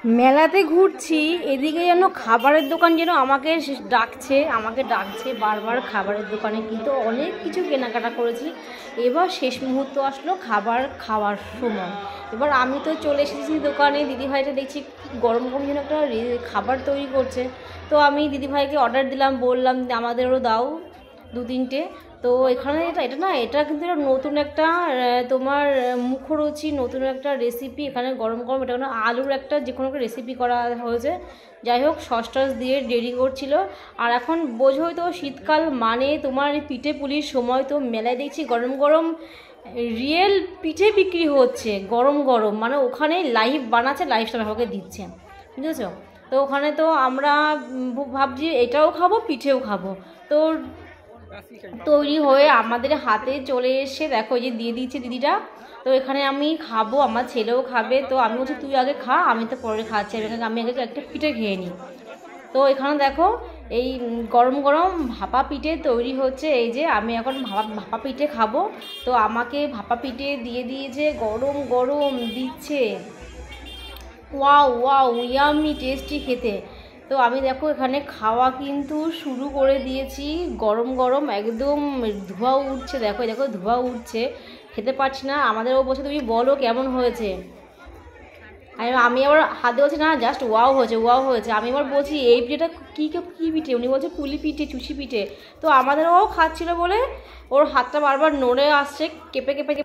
মেলাতে ঘুরছি, এদিকে যেন খাবারের দোকান যেন আমাকে ডাকছে বারবার খাবারের দোকানে, কিন্তু অনেক কিছু কেনাকাটা করেছি। এবার শেষ মুহূর্ত আসলো খাবার খাওয়ার সময়। এবার আমি তো চলে এসেছি দোকানে, দিদিভাইটা দেখছি গরম গরম যেন একটা খাবার তৈরি করছে। তো আমি দিদিভাইকে অর্ডার দিলাম, বললাম আমাদেরও দাও 2-3টে। তো এখানে এটা কিন্তু একটা নতুন একটা তোমার মুখরোচি নতুন একটা রেসিপি। এখানে গরম গরম এটা আলুর একটা যে কোনো একটা রেসিপি করা হয়েছে। যাই হোক, সস টস দিয়ে রেডি করছিল। আর এখন বোঝোই তো শীতকাল মানে তোমার পিঠে পুলির সময়। তো মেলায় দেখছি গরম গরম রিয়েল পিঠে বিক্রি হচ্ছে গরম গরম, মানে ওখানে লাইভ বানাচ্ছে, লাইভ স্টাইল আমাকে দিচ্ছে, বুঝেছো? তো ওখানে তো আমরা ভাবছি এটাও খাবো পিঠেও খাবো। তো তৈরি হয়ে আমাদের হাতে চলে এসে দেখো যে দিয়ে দিচ্ছে দিদিটা। তো এখানে আমি খাবো, আমার ছেলেও খাবে। তো আমি বলছি তুই আগে খা, আমি তো পরে খাচ্ছি, আমি আগে একটা পিঠে খেয়ে নিই। তো এখানে দেখো এই গরম গরম ভাপা পিঠে তৈরি হচ্ছে। এই যে আমি এখন ভাপা পিঠে খাবো। তো আমাকে ভাপা পিঠে দিয়ে দিয়েছে, গরম গরম দিচ্ছে। ওয়াও ওয়াও, ইয়ামি টেস্টি খেতে। তো আমি দেখো এখানে খাওয়া কিন্তু শুরু করে দিয়েছি। গরম গরম একদম ধোঁয়া উঠছে, দেখো দেখো ধোঁয়া উঠছে, খেতে পারছি না। আমাদেরও বলছে তুমি বলো কেমন হয়েছে। আমি আবার হাতে বলছি না, জাস্ট ওয়াও হয়েছে ওয়াও হয়েছে। আমি আবার বলছি এই পিঠেটা কী কী পিঠে, উনি বলছে পুলি পিঠে চুষি পিঠে। তো আমাদেরও খাচ্ছিল বলে ওর হাতটা বারবার নড়ে আসছে, কেঁপে কেঁপে